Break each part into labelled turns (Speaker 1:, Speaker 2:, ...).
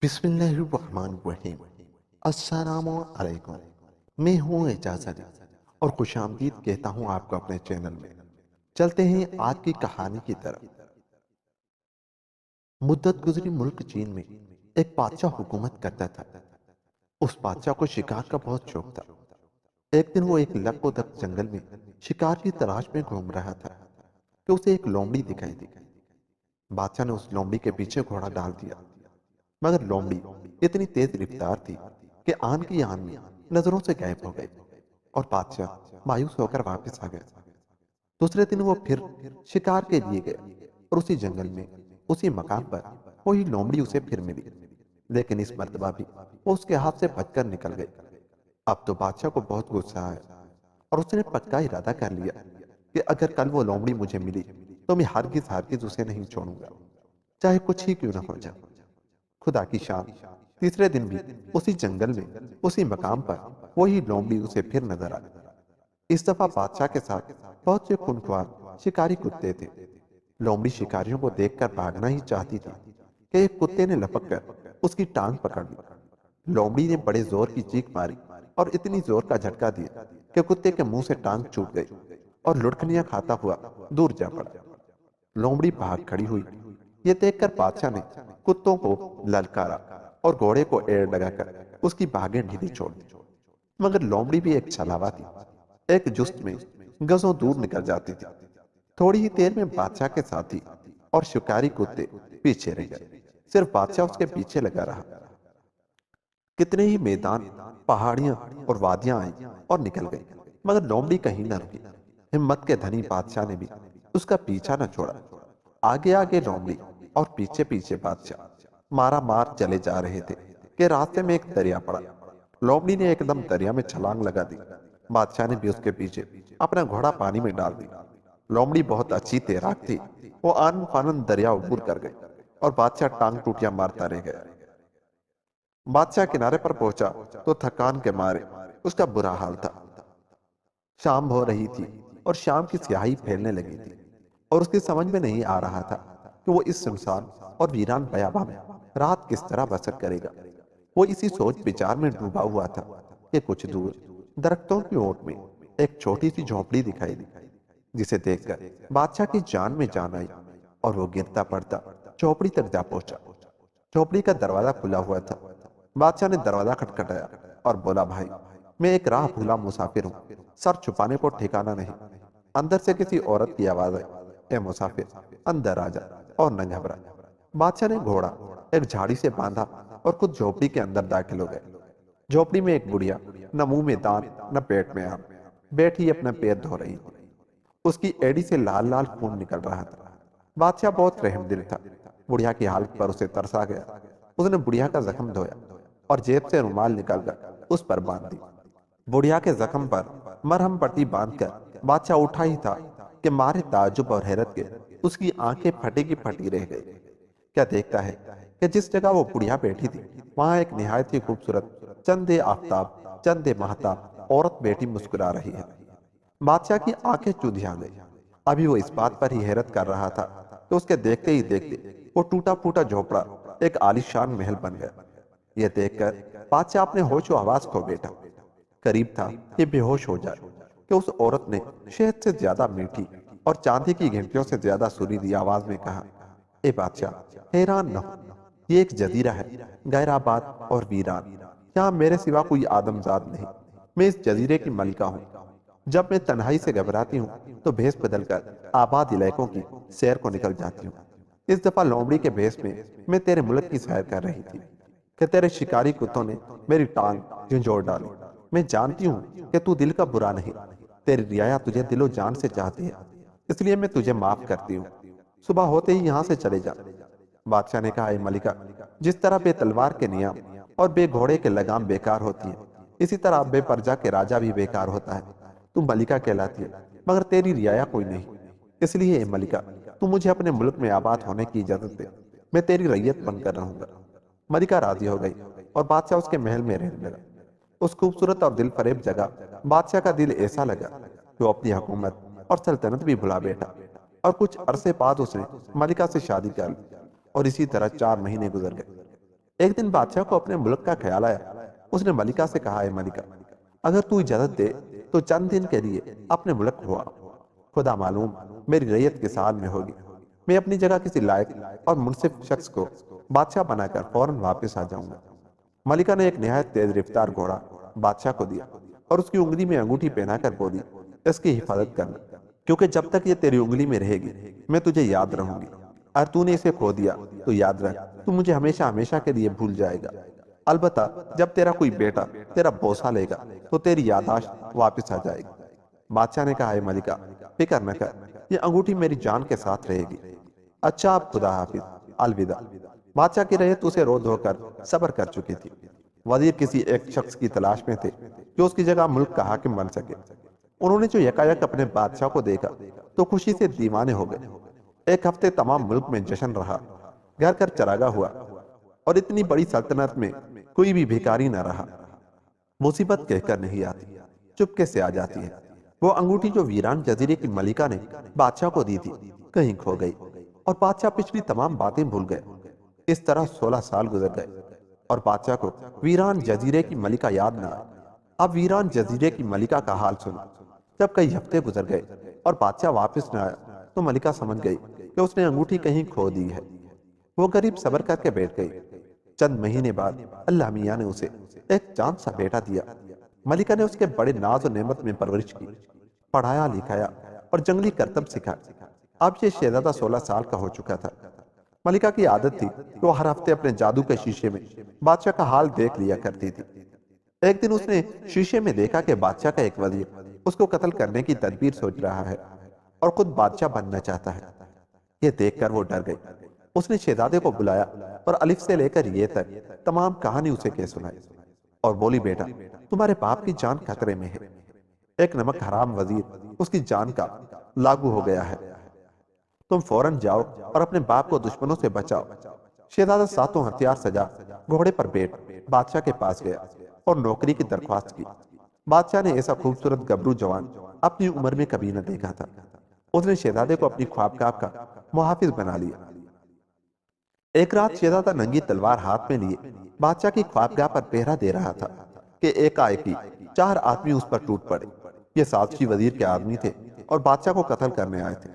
Speaker 1: بسم اللہ الرحمن الرحیم۔ السلام علیکم۔ میں ہوں اعجاز علی اور خوش آمدید کہتا ہوں آپ کو اپنے چینل میں۔ چلتے ہیں آج کی کہانی کی طرف۔ مدت گزری ملک چین میں ایک بادشاہ حکومت کرتا تھا۔ اس بادشاہ کو شکار کا بہت شوق تھا۔ ایک دن وہ ایک لک و دک جنگل میں شکار کی تلاش میں گھوم رہا تھا کہ اسے ایک لومڑی دکھائی دی۔ بادشاہ نے اس لومڑی کے پیچھے گھوڑا ڈال دیا، مگر لومڑی اتنی تیز رفتار تھی کہ آن کی آن میں نظروں سے غائب ہو گئی اور بادشاہ مایوس ہو کر واپس آ گیا۔ دوسرے دن وہ پھر شکار کے لیے گیا اور اسی جنگل میں اسی مقام پر وہی لومڑی اسے پھر ملی، لیکن اس مرتبہ بھی وہ اس کے ہاتھ سے بچ کر نکل گئی۔ اب تو بادشاہ کو بہت غصہ آیا اور اس نے پکا ارادہ کر لیا کہ اگر کل وہ لومڑی مجھے ملی تو میں ہرگز ہرگز اسے نہیں چھوڑوں گا، چاہے کچھ ہی کیوں نہ ہو جائے۔ خدا کی شان، تیسرے دن بھی اسی جنگل میں اسی مقام پر وہی لومڑی اسے پھر نظر آئی۔ اس دفعہ بادشاہ کے ساتھ بہت سے خونخوار شکاری کتے تھے۔ لومڑی شکاریوں کو دیکھ کر بھاگنا ہی چاہتی تھی کہ ایک کتے نے لپک کر اس کی ٹانگ پکڑ لی۔ لومڑی نے بڑے زور کی چیخ ماری اور اتنی زور کا جھٹکا دیا کہ کتے کے منہ سے ٹانگ چھوٹ گئی اور لڑکھنیاں کھاتا ہوا دور جا پڑا۔ لومڑی بھاگ کھڑی ہوئی۔ یہ دیکھ کر بادشاہ نے کتوں کو للکارا اور گھوڑے کو ایڑ لگا کر اس کی بھاگیں ڈھیلی چھوڑ دی، مگر لومڑی بھی ایک چھلاوا تھی، ایک جست میں گزوں دور نکل جاتی تھی۔ تھوڑی ہی دیر میں بادشاہ کے ساتھی اور شکاری کتے پیچھے رہ گئے، صرف بادشاہ اس کے پیچھے لگا رہا۔ کتنے ہی میدان، پہاڑیاں اور وادیاں آئیں اور نکل گئی، مگر لومڑی کہیں نہ رکی۔ ہمت کے دھنی بادشاہ نے بھی اس کا پیچھا نہ چھوڑا۔ آگے آگے لومڑی اور پیچھے پیچھے بادشاہ مارا مار چلے جا رہے تھے کہ راستے میں ایک دریا پڑا۔ لومڑی نے ایک دم دریا میں چھلانگ لگا دی۔ بادشاہ نے بھی اس کے پیچھے اپنا گھوڑا پانی میں ڈال دی۔ لومڑی بہت اچھی تیراک تھی، وہ آنن فانن دریا عبور کر گئی اور بادشاہ ٹانگ ٹوٹیاں مارتا رہ گیا۔ بادشاہ کنارے پر پہنچا تو تھکان کے مارے اس کا برا حال تھا۔ شام ہو رہی تھی اور شام کی سیاہی پھیلنے لگی تھی اور اس کی سمجھ میں نہیں آ رہا تھا کہ وہ اس سنسان اور ویران بیاباں میں رات کس طرح بسر کرے گا۔ وہ اسی سوچ بچار میں ڈوبا ہوا تھا کہ کچھ دور درختوں کی اوٹ میں ایک چھوٹی سی جھونپڑی دکھائی دی، جسے دیکھ کر بادشاہ کی جان میں جان آئی اور وہ گرتا پڑتا جھونپڑی تک جا پہنچا۔ جھونپڑی کا دروازہ کھلا ہوا تھا۔ بادشاہ نے دروازہ کھٹکھٹایا اور بولا، بھائی، میں ایک راہ بھولا مسافر ہوں، سر چھپانے کو ٹھکانہ نہیں۔ اندر سے کسی عورت کی آواز آئی، اے مسافر، اندر آ جا اور نہ گھبرا۔ بادشاہ نے گھوڑا ایک جھاڑی سے باندھا اور خود جھونپڑی کے اندر داخل ہو گئے۔ جھونپڑی میں ایک بڑھیا، نہ منہ میں دانت نہ پیٹ میں آم، بیٹھی اپنا پیر دھو رہی تھی۔ اس کی ایڑی سے لال لال خون نکل رہا تھا۔ بادشاہ بہت رحم دل تھا، بڑھیا کی حالت پر اسے ترس آ گیا۔ اس نے بڑھیا کا زخم دھویا اور جیب سے رومال نکال کر اس پر باندھ دی۔ بڑھیا کے زخم پر مرہم پٹی باندھ کر بادشاہ اٹھا ہی تھا کہ مارے تعجب اور حیرت کے اس کی آنکھیں پھٹی کی پھٹی رہ گئی۔ کیا دیکھتا ہے کہ جس جگہ وہ بڑھیا بیٹھی تھی وہاں ایک نہایت ہی خوبصورت چندے آفتاب چندے مہتاب عورت بیٹھی مسکرا رہی ہے۔ بادشاہ کی آنکھیں چودھیا گئی۔ ابھی وہ اس بات پر ہی حیرت کر رہا تھا کہ اس کے دیکھتے ہی دیکھتے وہ ٹوٹا پھوٹا جھوپڑا ایک عالیشان محل بن گیا۔ یہ دیکھ کر بادشاہ اپنے ہوش و حواس کھو بیٹھا۔ قریب تھا کہ بے ہوش ہو جائے کہ اس عورت نے شہد سے زیادہ میٹھی اور چاندی کی گھنٹیوں سے زیادہ سریلی آواز میں کہا، اے بادشاہ، حیران نہ ہو، یہ ایک جزیرہ ہے، غیر آباد اور ویران۔ یہاں میرے سوا کوئی آدمزاد نہیں، میں اس جزیرے کی ملکہ ہوں۔ جب میں تنہائی سے گھبراتی ہوں تو بھیس بدل کر آباد علاقوں کی سیر کو نکل جاتی ہوں۔ اس دفعہ لومڑی کے بھیس میں تیرے ملک کی سیر کر رہی تھی کہ تیرے شکاری کتوں نے میری ٹانگ جھنجھوڑ ڈالی۔ میں جانتی ہوں کہ تو دل کا برا نہیں، تیری رعایا تجھے دل و جان سے چاہتی ہے، اس لیے میں تجھے معاف کرتی ہوں۔ صبح ہوتے ہی یہاں سے چلے جا۔ بادشاہ نے کہا، اے ملکہ، جس طرح بے تلوار کے نیام اور بے گھوڑے کے لگام بیکار ہوتی ہیں، اسی طرح بے پرجا کے راجہ بھی بیکار ہوتا ہے۔ تو ملکہ کہلاتی ہے، مگر تیری رعایا کوئی نہیں، اس لیے اے ملکہ، تو مجھے اپنے ملک میں آباد ہونے کی اجازت دے، میں تیری رعیت بن کر رہوں گا۔ ملکہ راضی ہو گئی اور بادشاہ اس کے محل میں رہنے لگا۔ اس خوبصورت اور دل فریب جگہ بادشاہ کا دل ایسا لگا کہ وہ اپنی حکومت اور سلطنت بھی بھلا بیٹھا، اور کچھ عرصے بعد اس نے ملکہ سے شادی کر لی اور اسی طرح 4 مہینے گزر گئے۔ ایک دن بادشاہ کو اپنے ملک کا خیال آیا۔ اس نے ملکہ سے کہا، اے ملکہ، اگر تو اجازت دے تو چند دن کے لیے اپنے ملک ہوا۔ خدا معلوم میری ریت کس حال میں ہوگی، میں اپنی جگہ کسی لائق اور منصف شخص کو بادشاہ بنا کر فوراً واپس آ جاؤں گا۔ ملکہ نے ایک نہایت تیز رفتار گھوڑا بادشاہ کو دیا اور اس کی انگلی میں انگوٹھی پہنا کر بولی، اس کی حفاظت کرنا، کیونکہ جب تک یہ تیری انگلی میں رہے گی میں تجھے یاد رہوں گی۔ اگر تو نے اسے کھو دیا تو یاد رکھ، تو مجھے ہمیشہ ہمیشہ کے لیے بھول جائے گا۔ البتہ جب تیرا کوئی بیٹا تیرا بوسہ لے گا تو تیری یادداشت واپس آ جائے گی۔ بادشاہ نے کہا، اے ملکہ، فکر نہ کر، یہ انگوٹھی میری جان کے ساتھ رہے گی۔ اچھا، اب خدا حافظ، الوداع۔ بادشاہ کی رعیت اسے رو دھو کر صبر کر چکی تھی۔ وزیر کسی ایک شخص کی تلاش میں تھے جو اس کی جگہ ملک کا حاکم بن سکے۔ انہوں نے جو یکایک اپنے بادشاہ کو دیکھا تو خوشی سے دیوانے ہو گئے۔ ایک ہفتے تمام ملک میں جشن رہا، گھر گھر چراغاں ہوا، اور اتنی بڑی سلطنت میں کوئی بھی بھیکاری نہ رہا۔ مصیبت کہہ کر نہیں آتی، چپکے سے آ جاتی ہے۔ وہ انگوٹھی جو ویران جزیرے کی ملکہ نے بادشاہ کو دی تھی کہیں کھو گئی، اور بادشاہ پچھلی تمام باتیں بھول گئے۔ اس طرح 16 سال گزر گئے اور بادشاہ کو ویران جزیرے کی ملکہ یاد نہ آئی۔ اب ویران جزیرے کی ملکہ کا حال سنا۔ جب کئی ہفتے گزر گئے اور بادشاہ واپس نہ آیا تو ملکہ سمجھ گئی کہ اس نے انگوٹھی کہیں کھو دی ہے۔ وہ غریب صبر کر کے بیٹھ گئی۔ چند مہینے بعد اللہ میاں نے اسے ایک چاند سا بیٹا دیا۔ ملکہ نے اس کے بڑے ناز و نعمت میں پرورش کی، پڑھایا لکھایا اور جنگلی کرتب سکھایا۔ اب یہ شہزادہ 16 سال کا ہو چکا تھا۔ ملکہ کی عادت تھی کہ وہ ہر ہفتے اپنے جادو کے شیشے میں بادشاہ کا حال دیکھ لیا کرتی تھی۔ ایک دن اس نے شیشے میں دیکھا کہ بادشاہ کا ایک وزیر اس کو قتل کرنے کی تدبیر سوچ رہا ہے اور خود بادشاہ بننا چاہتا ہے۔ یہ دیکھ کر وہ ڈر گئی۔ اس نے شہزادے کو بلایا اور الف سے لے کر یہ تک تمام کہانی اسے کہہ سنائی، اور بولی، بیٹا، تمہارے باپ کی جان خطرے میں ہے۔ ایک نمک حرام وزیر اس کی جان کا لاگو ہو گیا ہے۔ تم فوراً جاؤ اور اپنے باپ کو دشمنوں سے بچاؤ۔ شہزادہ ساتوں ہتھیار سجا گھوڑے پر بیٹھ بادشاہ کے پاس گیا اور نوکری کی درخواست کی۔ بادشاہ نے ایسا خوبصورت گبرو جوان اپنی عمر میں کبھی نہ دیکھا تھا۔ اس نے شہزادے کو اپنی خوابگاہ کا محافظ بنا لیا۔ ایک رات شہزادہ ننگی تلوار ہاتھ میں لیے بادشاہ کی خوابگاہ پر پہرا دے رہا تھا کہ ایک ہی 4 آدمی اس پر ٹوٹ پڑے۔ یہ سازشی وزیر کے آدمی تھے اور بادشاہ کو قتل کرنے آئے تھے۔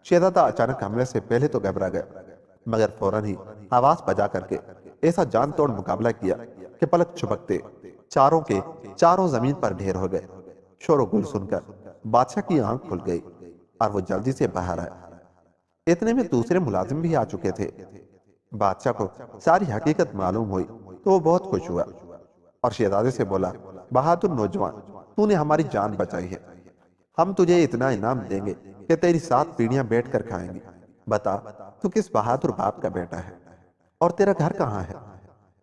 Speaker 1: شہزادہ اچانک حملے سے پہلے تو گھبرا گیا، مگر فوراً ہی آواز بجا کر کے ایسا جان توڑ مقابلہ کیا کہ پلک چھپکتے چاروں کے چاروں زمین پر ڈھیر ہو گئے۔ شور و گل سن کر بادشاہ کی آنکھ کھل گئی اور وہ جلدی سے باہر آیا۔ اتنے میں دوسرے ملازم بھی آ چکے تھے۔ بادشاہ کو ساری حقیقت معلوم ہوئی تو وہ بہت خوش ہوا اور شہزادے سے بولا، بہادر نوجوان، تو نے ہماری جان بچائی ہے۔ ہم تجھے اتنا انعام دیں گے کہ تیری 7 پیڑیاں بیٹھ کر کھائیں گی۔ بتا، تو کس بہادر باپ کا بیٹا ہے اور تیرا گھر کہاں ہے؟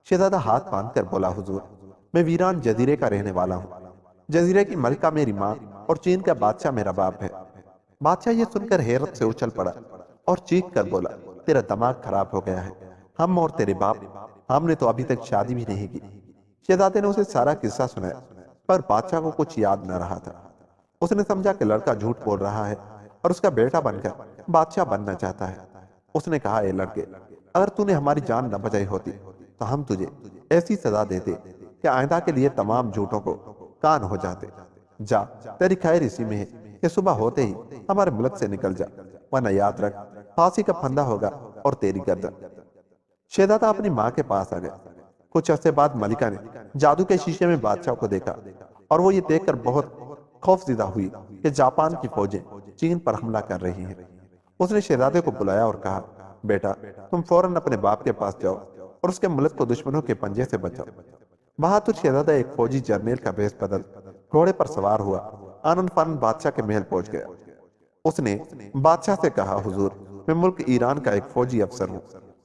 Speaker 1: شہزادہ ہاتھ باندھ کر بولا، حضور، میں ویران جزیرے کا رہنے والا ہوں۔ جزیرے کی ملکہ میری ماں اور چین کا بادشاہ میرا باپ ہے۔ بادشاہ یہ سن کر حیرت سے اچھل پڑا اور چیخ کر بولا، تیرا دماغ خراب ہو گیا ہے۔ ہم اور تیرے باپ، ہم نے تو ابھی تک شادی بھی نہیں کی۔ شہزادے نے اسے سارا قصہ سنایا، پر بادشاہ کو کچھ یاد نہ رہا تھا۔ اس نے سمجھا کہ لڑکا جھوٹ بول رہا ہے اور اس کا بیٹا بن کر بادشاہ بننا چاہتا ہے۔ اس نے کہا، اے لڑکے، اگر تو نے ہماری جان نہ بچائی ہوتی تو ہم تجھے ایسی سزا دیتے کہ آئندہ کے لیے تمام جھوٹوں کو کان ہو جاتے۔ جا، تیری خیر اسی میں ہے کہ صبح ہوتے ہی ہمارے ملک سے نکل جا، ورنہ یاد رکھ پھانسی کا پھندا ہوگا اور تیری گردن۔ شہزادہ اپنی ماں کے پاس آ گیا۔ کچھ عرصے بعد ملکہ نے جادو کے شیشے میں بادشاہ کو دیکھا اور وہ یہ دیکھ کر بہت خوف زدہ ہوئی کہ جاپان کی فوجیں چین پر حملہ کر رہی ہیں۔ اس نے شہزادے کو بلایا اور کہا، بیٹا، تم فوراً اپنے باپ کے پاس جاؤ اور اس کے ملک کو دشمنوں کے پنجے سے بچاؤ۔ بہادر شہزادہ ایک فوجی جرنیل کا بھیس بدل گھوڑے پر سوار ہوا آنن فانن بادشاہ کے محل پہنچ گیا۔ اس نے بادشاہ سے کہا، حضور، میں ملک ایران کا ایک فوجی افسر ہوں۔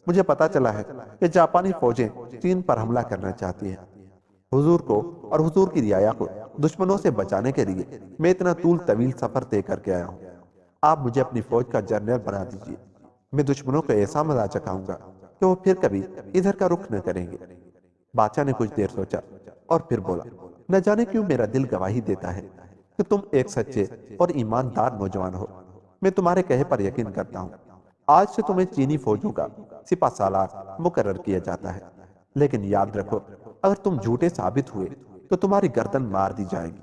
Speaker 1: مجھے پتا چلا ہے کہ جاپانی فوجیں چین پر حملہ کرنا چاہتی ہیں۔ حضور کو اور حضور کی رعایا کو دشمنوں سے بچانے کے لیے میں اتنا طول طویل سفر طے کر کے آیا ہوں۔ آپ مجھے اپنی فوج کا جرنیل بنا دیجیے۔ میں دشمنوں کو ایسا مزہ چکھاؤں گا کہ وہ پھر کبھی ادھر کا رخ نہ کریں گے۔ بادشاہ نے کچھ دیر سوچا اور پھر بولا، نہ جانے کیوں میرا دل گواہی دیتا ہے کہ تم ایک سچے اور ایماندار نوجوان ہو۔ میں تمہارے کہے پر یقین کرتا ہوں۔ آج سے تمہیں چینی فوجوں کا سپہ سالار مقرر کیا جاتا ہے۔ لیکن یاد رکھو اگر تم جھوٹے ثابت ہوئے تو تمہاری گردن مار دی جائے گی۔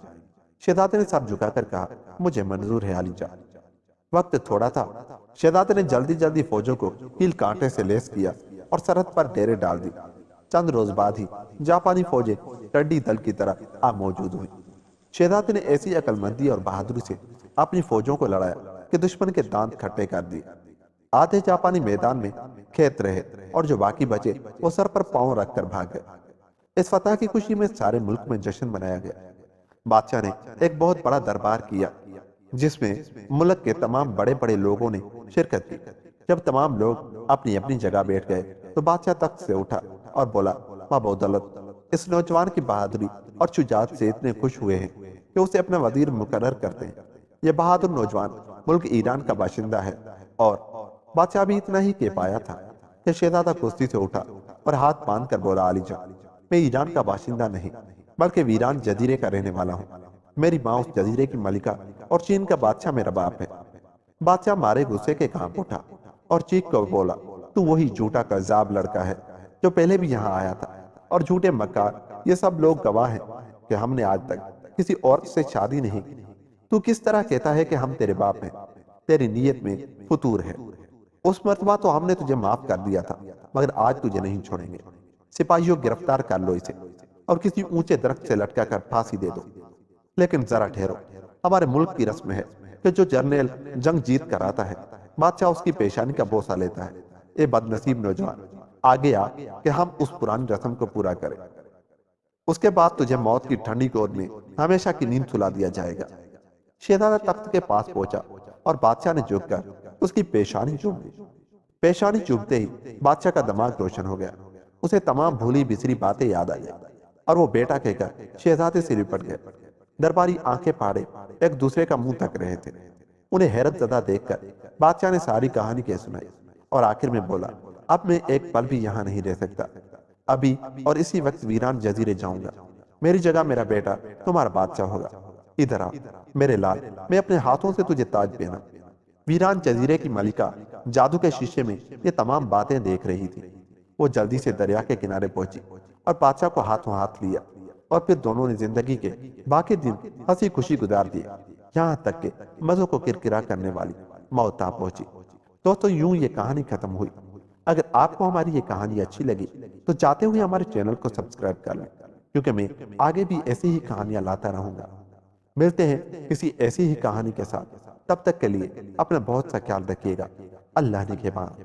Speaker 1: شہزادے نے سر جھکا کر کہا، مجھے منظور ہے علی جان۔ وقت تھوڑا تھا، شہزادے نے جلدی جلدی فوجوں کو کیل کانٹے سے لیس کیا اور سرحد پر ڈیرے ڈال دی۔ چند روز بعد ہی جاپانی فوجیں ٹڈی دل کی طرح آ موجود ہوئی۔ شہزادے نے ایسی عقل مندی اور بہادری سے اپنی فوجوں کو لڑایا کہ دشمن کے دانت کھٹے کر دیے۔ آدھے جاپانی میدان میں کھیت رہے اور جو باقی بچے وہ سر پر پاؤں رکھ کر بھاگ گئے۔ اس فتح کی خوشی میں سارے ملک میں جشن منایا گیا۔ بادشاہ نے ایک بہت بڑا دربار کیا جس میں ملک کے تمام بڑے بڑے لوگوں نے شرکت کی۔ جب تمام لوگ اپنی اپنی جگہ بیٹھ گئے تو بادشاہ تخت سے اٹھا اور بولا، مابعدالت، اس نوجوان کی بہادری اور شجاعت سے اتنے خوش ہوئے ہیں کہ اسے اپنا وزیر مقرر کرتے ہیں۔ یہ بہادر نوجوان ملک ایران کا باشندہ ہے۔ اور بادشاہ بھی اتنا ہی کہہ پایا تھا کہ شہزادہ کرسی سے اٹھا اور ہاتھ باندھ کر بولا، علی جان، میں ایران کا باشندہ نہیں بلکہ ویران جزیرے کا رہنے والا ہوں۔ میری ماں اس جزیرے کی ملکہ اور چین کا بادشاہ میرا باپ ہے۔ بادشاہ مارے غصے کے کانپ اٹھا اور چیخ کر بولا، تو وہی جھوٹا کذاب لڑکا ہے جو پہلے بھی یہاں آیا تھا، اور جھوٹے مکار یہ سب لوگ گواہ ہیں کہ ہم نے آج تک کسی عورت سے شادی نہیں کی۔ تو کس طرح کہتا ہے کہ ہم تیرے باپ ہیں؟ تیری نیت میں فتور ہے۔ اس مرتبہ تو ہم نے تجھے معاف کر دیا تھا، مگر آج تجھے نہیں چھوڑیں گے۔ سپاہیوں گرفتار کر لو اسے اور کسی اونچے درخت سے لٹکا کر پھانسی دے دو۔ لیکن ذرا ٹھہرو، ہمارے ملک کی رسم ہے کہ جو جرنیل جنگ جیت کر آتا ہے بادشاہ اس کی پیشانی کا بوسہ لیتا ہے۔ اے بد نصیب نوجوان، آگے آ کہ ہم اس پرانی رسم کو پورا کریں۔ اس کے بعد تجھے موت کی ٹھنڈی گود میں ہمیشہ کی نیند سلا دیا جائے گا۔ شہزادہ تخت کے پاس پہنچا اور بادشاہ نے جھک کر اس کی پیشانی چوم لی۔ پیشانی چومتے ہی بادشاہ کا دماغ روشن ہو گیا۔ اسے تمام بھولی بسری باتیں یاد آئی اور وہ بیٹا کہہ کر شہزادے سے لپٹ گئے۔ درباری آنکھیں پھاڑے ایک دوسرے کا منہ تک رہے تھے۔ انہیں حیرت زدہ دیکھ کر بادشاہ نے ساری کہانی کہہ سنائی اور آخر میں بولا، اب میں ایک پل بھی یہاں نہیں رہ سکتا۔ ابھی اور اسی وقت ویران جزیرے جاؤں گا۔ میری جگہ میرا بیٹا تمہارا بادشاہ ہوگا۔ ادھر آ میرے لال، میں اپنے ہاتھوں سے تجھے تاج پہنا۔ ویران جزیرے کی ملکہ جادو کے شیشے میں یہ تمام باتیں دیکھ رہی تھی۔ وہ جلدی سے دریا کے کنارے پہنچی اور بادشاہ کو ہاتھوں ہاتھ لیا، اور پھر دونوں نے زندگی کے باقی دن ہنسی خوشی گزار دیے، یہاں تک کہ مزوں کو کرکرا کرنے والی موت آ پہنچی۔ دوستو، یوں یہ کہانی ختم ہوئی۔ اگر آپ کو ہماری یہ کہانی اچھی لگی تو چاہتے ہوئے ہمارے چینل کو سبسکرائب کر لیں، کیونکہ میں آگے بھی ایسی ہی کہانیاں لاتا رہوں گا۔ ملتے ہیں کسی ایسی ہی کہانی کے ساتھ، تب تک کے لیے اپنا بہت سا خیال رکھیے گا۔ اللہ نگہبان۔